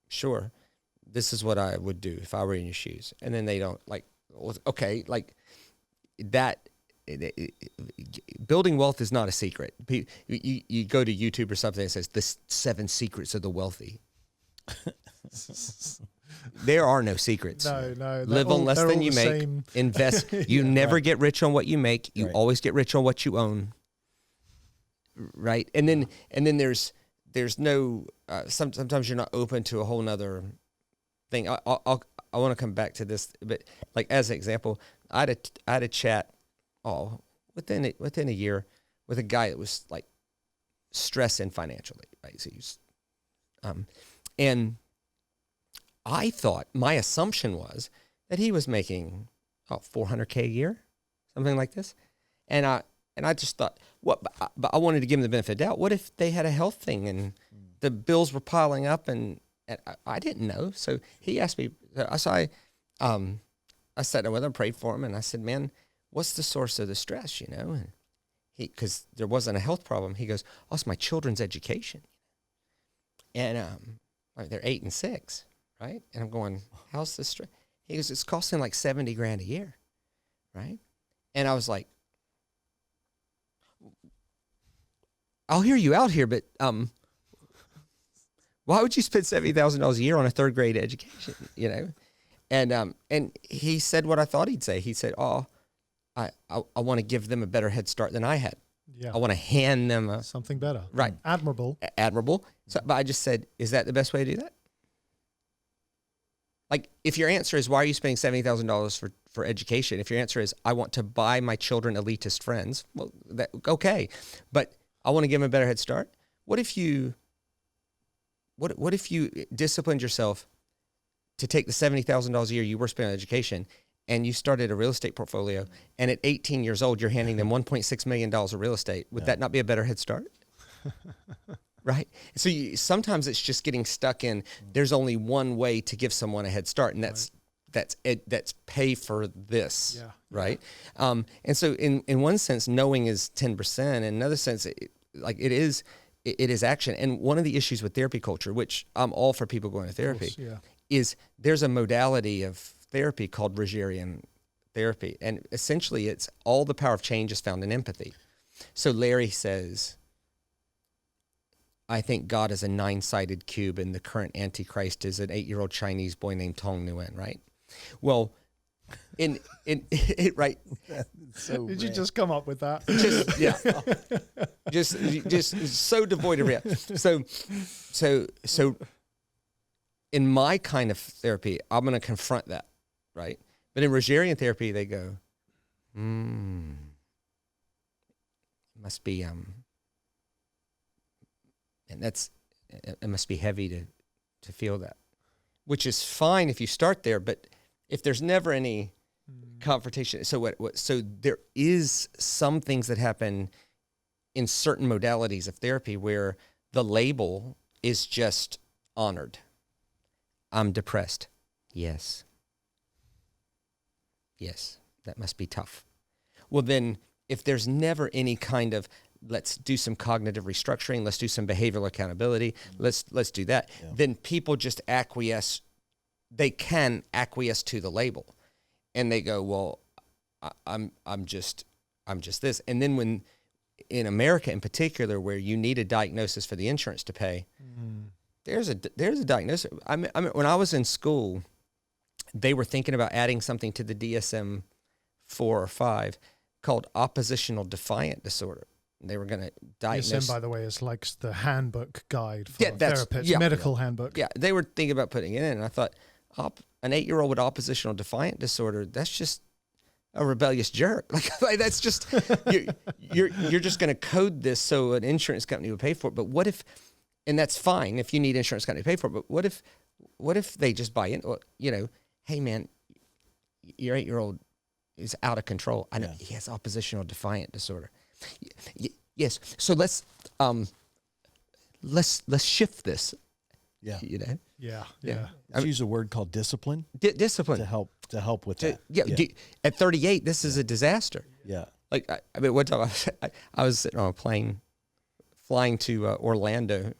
Sure. This is what I would do if I were in your shoes. And then they don't, like, okay, like that. Building wealth is not a secret. You go to YouTube or something that says the 7 secrets of the wealthy. There are no secrets. No. Live on less than you make. Invest. You never get rich on what you make. You always get rich on what you own. Right. And then there's no. Sometimes you're not open to a whole nother thing. I want to come back to this, but like as an example, I had a chat within a year with a guy that was like stressing financially, right? So he's and I thought, my assumption was that he was making $400K a year, something like this, and I just thought, what? But I wanted to give him the benefit of the doubt. What if they had a health thing and the bills were piling up and I didn't know. So he asked me, I sat down with him, prayed for him, and I said, "Man, what's the source of the stress, you know?" And because there wasn't a health problem, he goes, "Oh, it's my children's education." And they're 8 and 6, right? And I'm going, "How's the stress?" He goes, "It's costing like $70,000 a year," right? And I was like, "I'll hear you out here, but why would you spend $70,000 a year on a 3rd grade education?" You know, and he said what I thought he'd say. He said, "Oh, I want to give them a better head start than I had. Yeah, I want to hand them something better." Right, admirable. So, but I just said, "Is that the best way to do that?" Like, if your answer is, "Why are you spending $70,000 for education?" If your answer is, "I want to buy my children elitist friends," well, okay, but I want to give them a better head start. What if you disciplined yourself to take the $70,000 a year you were spending on education and you started a real estate portfolio, and at 18 years old, you're handing them $1.6 million of real estate? Would that not be a better head start? Right? So sometimes it's just getting stuck in, there's only one way to give someone a head start, and that's pay for this. Yeah. Right? And so in one sense, knowing is 10%. In another sense, it is action. And one of the issues with therapy culture, which I'm all for people going to therapy, is there's a modality of therapy called Rogerian therapy. And essentially it's all the power of change is found in empathy. So Larry says, "I think God is a 9-sided cube and the current Antichrist is an 8-year-old Chinese boy named Tong Nguyen," right? Well, in it, right. So Did you rad. just come up with that? Just yeah, just so devoid of reality. So in my kind of therapy, I'm going to confront that, right? But in Rogerian therapy, they go, must be and that's it must be heavy to feel that, which is fine if you start there, but if there's never any confrontation, so what? So there is some things that happen in certain modalities of therapy where the label is just honored. I'm depressed. Yes. Yes, that must be tough. Well, then, if there's never any kind of, let's do some cognitive restructuring, let's do some behavioral accountability, let's do that, then people just acquiesce. They can acquiesce to the label, and they go, well, I'm just this. And then when in America in particular, where you need a diagnosis for the insurance to pay, there's a diagnosis. I mean, when I was in school, they were thinking about adding something to the DSM 4 or 5 called oppositional defiant disorder. They were going to diagnose. DSM, by the way, is like the handbook guide for that's- therapists, medical handbook. Yeah, they were thinking about putting it in, and I thought, an 8-year-old with oppositional defiant disorder, that's just a rebellious jerk. Like that's just you're just going to code this so an insurance company would pay for it. But what if? And that's fine if you need insurance company to pay for it. But what if they just buy in? You know, hey man, your 8-year-old is out of control. I know he has oppositional defiant disorder. Yes. So let's shift this. Yeah. You know. Yeah. Let's use a word called discipline Discipline to help with that. At 38, this is a disaster. Yeah. Like I mean, one time I was sitting on a plane, flying to Orlando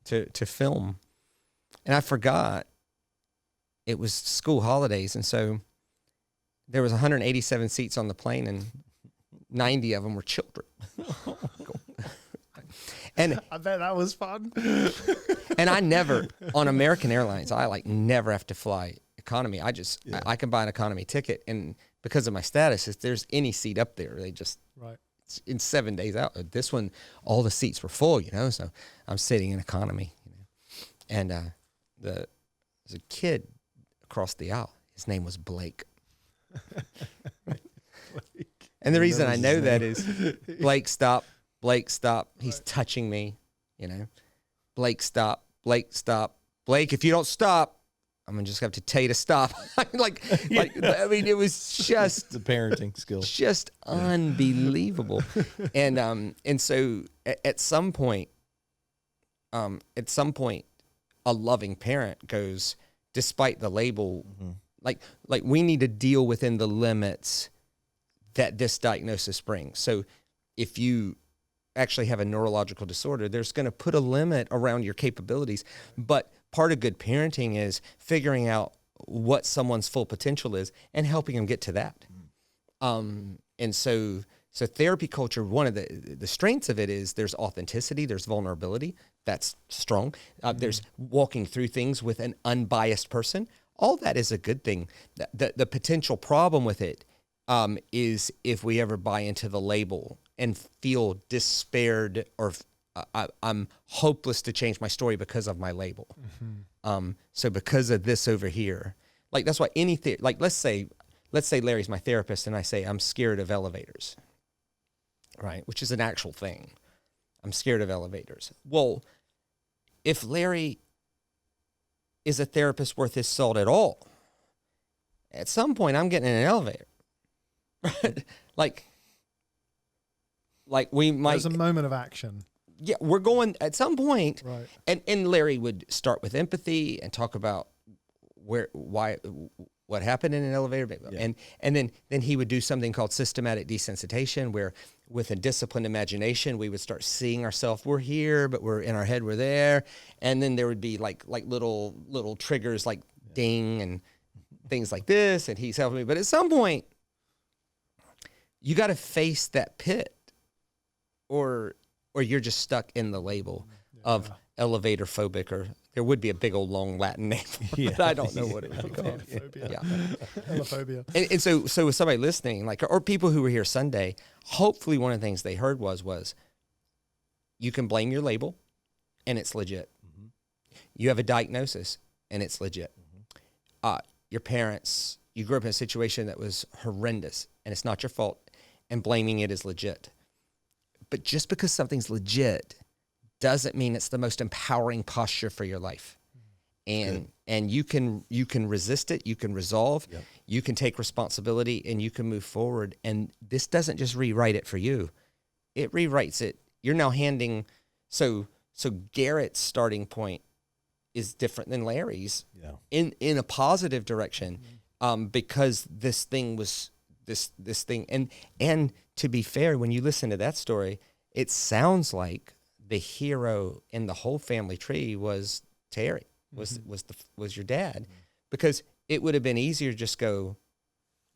to film, and I forgot it was school holidays, and so there was 187 seats on the plane, and 90 of them were children. And I bet that was fun. and I never on American Airlines, I never have to fly economy. I can buy an economy ticket, and because of my status, if there's any seat up there, they just in 7 days out. This one, all the seats were full, you know. So I'm sitting in economy, you know, and there's a kid across the aisle. His name was Blake. And the reason I know that is Blake, stop. Blake, stop. He's touching me, you know. Blake, stop. Blake, stop. Blake, if you don't stop, I'm gonna just have to tell you to stop. I mean, it was just the parenting skills, just unbelievable. And so at some point, a loving parent goes, despite the label, like we need to deal within the limits that this diagnosis brings. So if you actually have a neurological disorder, there's going to put a limit around your capabilities. But part of good parenting is figuring out what someone's full potential is and helping them get to that. And so therapy culture, one of the strengths of it is there's authenticity, there's vulnerability. That's strong. There's walking through things with an unbiased person. All that is a good thing. The potential problem with it is if we ever buy into the label and feel despaired or I'm hopeless to change my story because of my label. So because of this over here, like that's why anything, like let's say Larry's my therapist and I say, I'm scared of elevators, right? Which is an actual thing. I'm scared of elevators. Well, if Larry is a therapist worth his salt at all, at some point I'm getting in an elevator, right? Like we might. There's a moment of action. Yeah, we're going at some point. Right. And Larry would start with empathy and talk about what happened in an elevator. Yeah. And then he would do something called systematic desensitization, where with a disciplined imagination, we would start seeing ourselves. We're here, but we're in our head, we're there. And then there would be like little triggers like ding and things like this, and he's helping me. But at some point, you got to face that pit, or you're just stuck in the label of elevator phobic or there would be a big old long Latin name for it, but I don't know what it would be called. Homophobia. Yeah. Homophobia. And so with somebody listening, like, or people who were here Sunday, hopefully one of the things they heard was you can blame your label, and it's legit. Mm-hmm. You have a diagnosis, and it's legit. Mm-hmm. Your parents, you grew up in a situation that was horrendous, and it's not your fault, and blaming it is legit. But just because something's legit doesn't mean it's the most empowering posture for your life. And you can resist it, you can resolve, you can take responsibility, and you can move forward. And this doesn't just rewrite it for you. It rewrites it. You're now handing, so Garrett's starting point is different than Larry's in a positive direction, because this thing was this thing. And to be fair, when you listen to that story, it sounds like the hero in the whole family tree was Terry, was your dad, because it would have been easier to just go,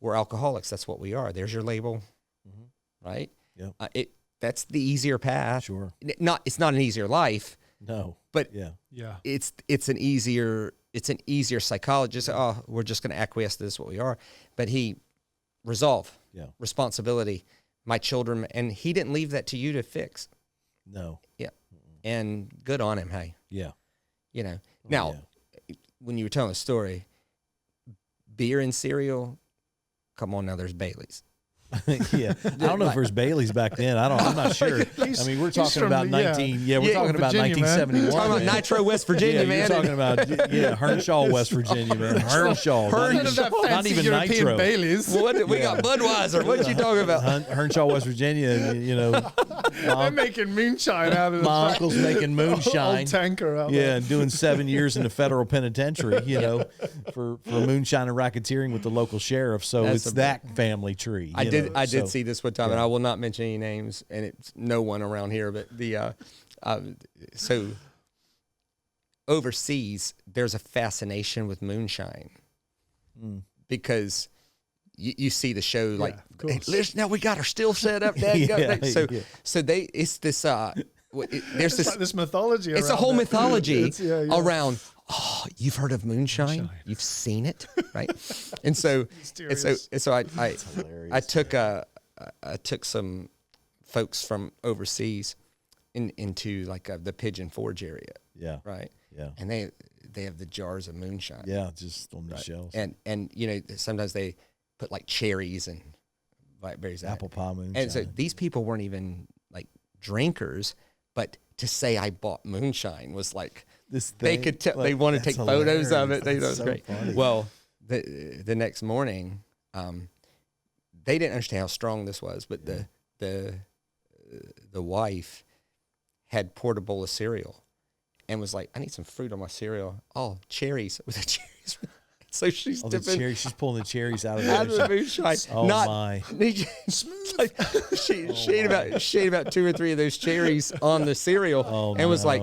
we're alcoholics. That's what we are. There's your label, right? Yeah. That's the easier path. Sure. It's not an easier life. No. But yeah. It's an easier psychologist. Oh, we're just going to acquiesce to this, what we are. But he resolve, responsibility, my children, and he didn't leave that to you to fix. No. Yeah. And good on him, hey. Yeah. You know. Now, when you were telling the story, beer and cereal, come on now, there's Bailey's. I don't know if there's Bailey's back then. I'm not sure. I mean, we're talking about Virginia, 1971. Talking about Nitro, West Virginia, man. You're talking about Hernshaw, West Virginia, man. Hernshaw, not even Nitro. Bailey's. We got Budweiser. What you talking about? Hernshaw, West Virginia. You know, they're making moonshine out of it. My uncle's making moonshine. Old tanker out there. And doing 7 years in the federal penitentiary. You know, for moonshine and racketeering with the local sheriff. So it's that family tree. I did see this one time, and I will not mention any names, and it's no one around here, but so overseas, there's a fascination with moonshine because you see the show like, hey, listen, now we got our still set up, Dad. So it's this there's this mythology. It's a whole mythology around. Oh, you've heard of moonshine? You've seen it, right? And so I took some folks from overseas into like the Pigeon Forge area. Yeah. Right. Yeah. And they have the jars of moonshine. Yeah, just on the shelves. And you know, sometimes they put like cherries and blackberries, apple pie moonshine. And so these people weren't even like drinkers, but to say I bought moonshine was like, this thing, they want to take photos of it. They know it's great. Funny. Well, the next morning, they didn't understand how strong this was, but the wife had poured a bowl of cereal and was like, I need some fruit on my cereal. Oh, cherries with the cherries. So she's dipping. She's pulling the cherries out of the moonshine. Oh my! Like, she ate about 2 or 3 of those cherries on the cereal, and was like,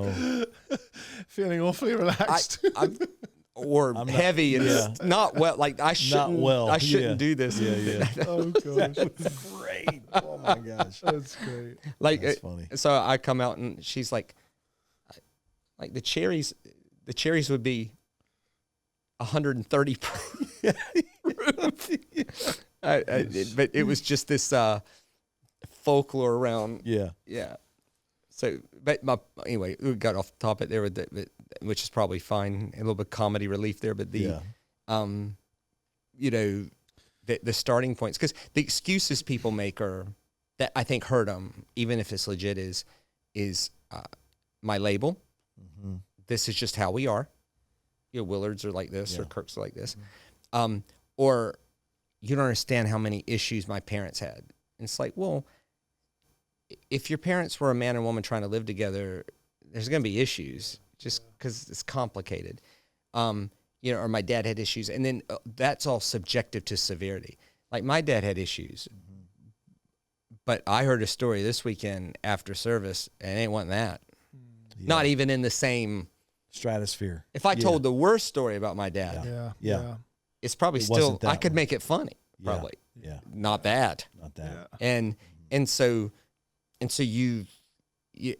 feeling awfully relaxed, I'm heavy and not well. Like I shouldn't do this. Yeah. Oh gosh, that's great. Oh my gosh, that's great. Like that's funny. So I come out and she's like the cherries would be 130 proof. But it was just this folklore around. Yeah. So, but anyway, we got off the topic there with which is probably fine. A little bit of comedy relief there, but you know, the starting points, because the excuses people make are that I think hurt them, even if it's legit. Is my label. Mm-hmm. This is just how we are. You know, Willards are like this, or Kirks are like this, or you don't understand how many issues my parents had. And it's like, well, if your parents were a man and woman trying to live together, there's going to be issues just because it's complicated. You know, or my dad had issues, and then that's all subjective to severity. Like my dad had issues, but I heard a story this weekend after service, and it ain't wasn't that. Yeah. Not even in the same stratosphere. If I told the worst story about my dad, it's probably still, I could make it funny, probably. Yeah. Not that. Not that. And so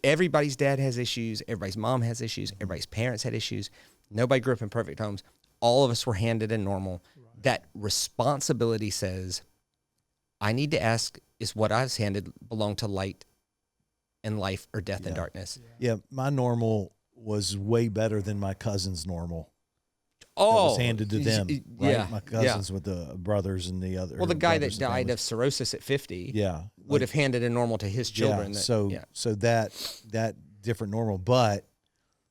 everybody's dad has issues. Everybody's mom has issues. Everybody's parents had issues. Nobody grew up in perfect homes. All of us were handed a normal. Right. That responsibility says, I need to ask, is what I was handed belong to light and life or death and darkness? Yeah, my normal was way better than my cousin's normal. Oh, that was handed to them. Right? Yeah, my cousins with the brothers and the other. Well, the guy that died of cirrhosis at 50, would have handed a normal to his children. So that different normal. But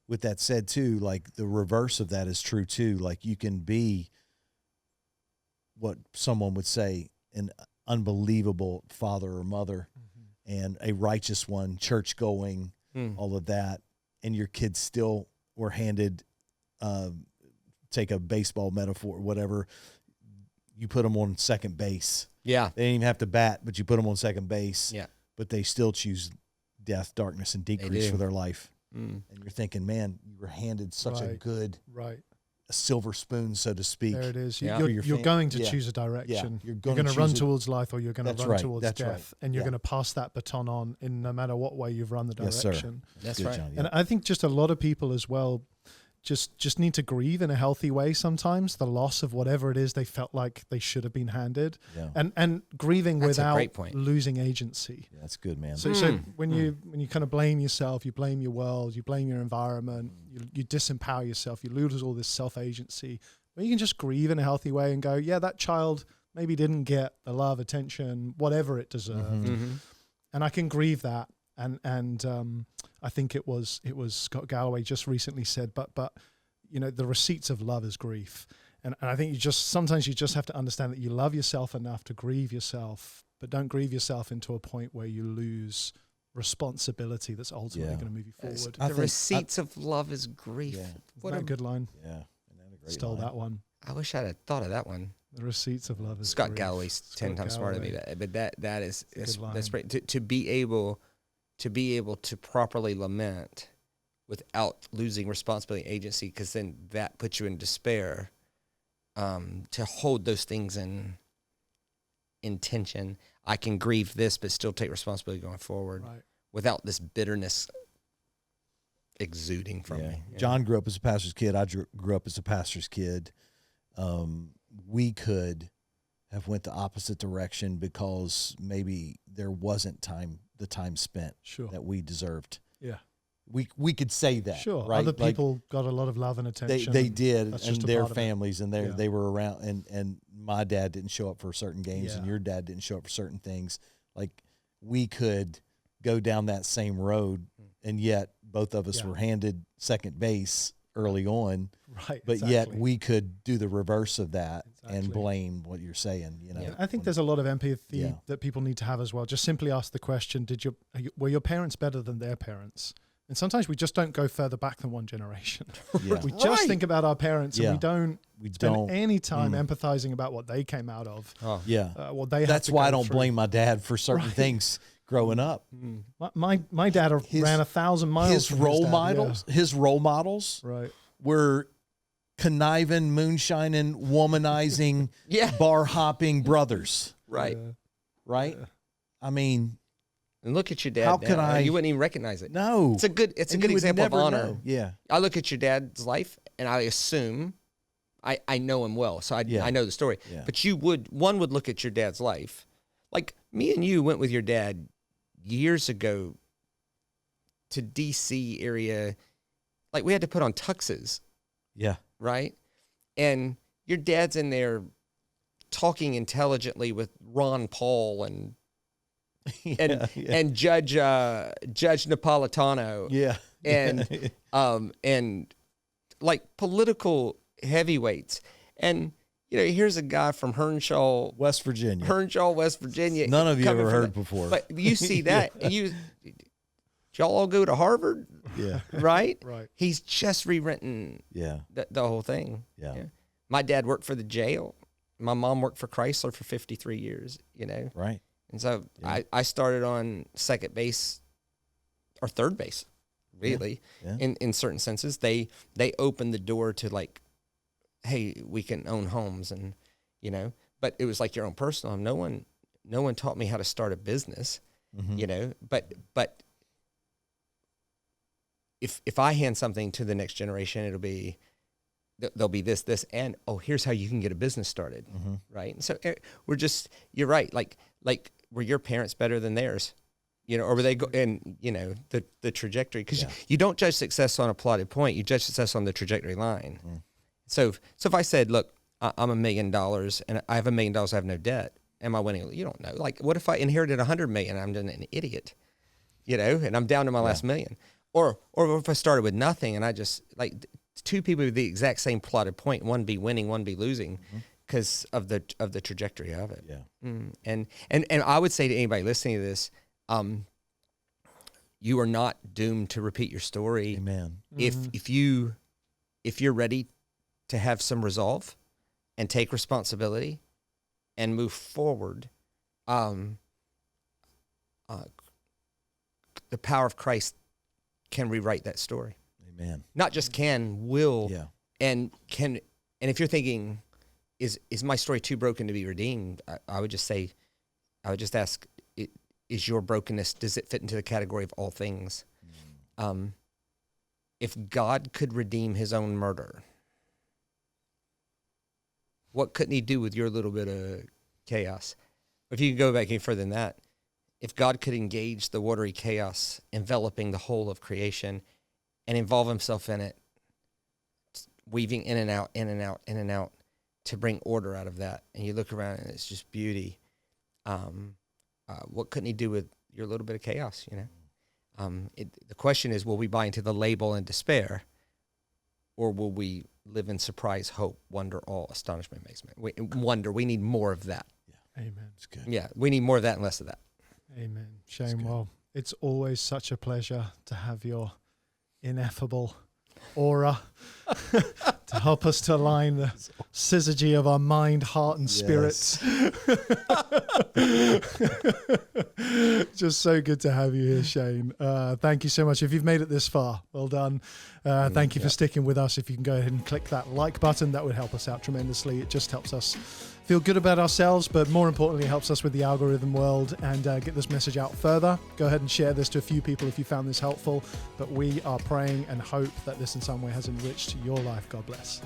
with that said, too, like the reverse of that is true too. Like you can be what someone would say an unbelievable father or mother, and a righteous one, church going, all of that, and your kids still were handed. Take a baseball metaphor, whatever, you put them on second base. Yeah. They didn't even have to bat, but you put them on second base. Yeah. But they still choose death, darkness, and decrease for their life. And you're thinking, man, you were handed such a good, a silver spoon, so to speak. There it is. You're going to choose a direction. You're going to run towards life, or you're going to run towards death. Right. And you're going to pass that baton on in no matter what way you've run the direction. Yes, sir. That's good, right. John, And I think just a lot of people as well just need to grieve in a healthy way sometimes the loss of whatever it is they felt like they should have been handed, and grieving without losing agency. Yeah, that's good, man. So when you kind of blame yourself, you blame your world, you blame your environment, you disempower yourself, you lose all this self-agency. But you can just grieve in a healthy way and go, yeah, that child maybe didn't get the love, attention, whatever it deserved, and I can grieve that. And I think it was Scott Galloway just recently said, but you know, the receipts of love is grief, and I think sometimes you just have to understand that you love yourself enough to grieve yourself, but don't grieve yourself into a point where you lose responsibility that's ultimately going to move you forward. The receipts of love is grief. Yeah. What a good line. Yeah, stole that one. I wish I'd have thought of that one. The receipts of love is Scott grief. Galloway's 10 times smarter than me, but that's great. To be able to properly lament without losing responsibility and agency, because then that puts you in despair. To hold those things in tension, I can grieve this, but still take responsibility going forward without this bitterness exuding from me. Yeah. John grew up as a pastor's kid. I grew up as a pastor's kid. We could have went the opposite direction because maybe there wasn't the time spent that we deserved. Yeah. We could say that. Sure. Right? Other people got a lot of love and attention. They did, and their of families, and they were around, and my dad didn't show up for certain games, and your dad didn't show up for certain things. Like, we could go down that same road, and yet both of us were handed second base early on. Right. But yet we could do the reverse of that and blame what you're saying. You know. Yeah. I think there's a lot of empathy that people need to have as well. Just simply ask the question: were your parents better than their parents? And sometimes we just don't go further back than one generation. Yeah. We just think about our parents, and we don't spend any time empathizing about what they came out of. Oh. Yeah. What they That's why I don't blame my dad for certain things growing up. My dad ran 1,000 miles. His role models were conniving, moonshining, womanizing, bar hopping brothers. Right. Right. I mean, and look at your dad. How could I? You wouldn't even recognize it. No. It's a good example of honor. Know. Yeah. I look at your dad's life, and I assume I know him well, so I know the story. Yeah. But one would look at your dad's life, like me and you went with your dad years ago to DC area, like we had to put on tuxes. Yeah. Right? And your dad's in there talking intelligently with Ron Paul and Judge Napolitano. Yeah. And like political heavyweights. And you know, here's a guy from Hernshaw, West Virginia. None of you ever heard before. But you see that, and did y'all all go to Harvard? Yeah. Right? Right. He's just rewritten the whole thing. Yeah. My dad worked for the jail. My mom worked for Chrysler for 53 years, you know? Right. And so I started on second base or third base, really, in certain senses. They opened the door to like, hey, we can own homes, and you know, but it was like your own personal. No one taught me how to start a business, you know. But if I hand something to the next generation, it'll be, there'll be this, and here's how you can get a business started, right? And so we're just, you're right. Like were your parents better than theirs? Or were they the trajectory? Because you don't judge success on a plotted point. You judge success on the trajectory line. So if I said, look, I'm $1 million and I have $1 million, I have no debt. Am I winning? You don't know. Like, what if I inherited $100 million and I'm an idiot, and I'm down to my last million? Or if I started with nothing and I just, like, two people with the exact same plotted point, one be winning, one be losing, because of the trajectory of it. And I would say to anybody listening to this, you are not doomed to repeat your story. Amen. If you're ready to have some resolve and take responsibility and move forward, the power of Christ can rewrite that story. Amen. Not just can, will, and if you're thinking, is my story too broken to be redeemed? I would just ask, is your brokenness, does it fit into the category of all things? If God could redeem his own murder, what couldn't he do with your little bit of chaos? If you could go back any further than that, if God could engage the watery chaos enveloping the whole of creation and involve himself in it, weaving in and out, in and out, in and out, to bring order out of that, and you look around and it's just beauty, what couldn't he do with your little bit of chaos, The question is, will we buy into the label and despair, or will we live in surprise, hope, wonder, awe, astonishment, amazement? Wonder, we need more of that. Amen. It's good. Yeah, we need more of that and less of that. Amen. Shane, well, it's always such a pleasure to have your ineffable aura to help us to align the syzygy of our mind, heart, and spirits. Just so good to have you here, Shane. Thank you so much. If you've made it this far, well done. Thank you for sticking with us. If you can go ahead and click that like button, that would help us out tremendously. It just helps us feel good about ourselves, but more importantly, helps us with the algorithm world and get this message out further. Go ahead and share this to a few people if you found this helpful. But we are praying and hope that this in some way has enriched your life. God bless.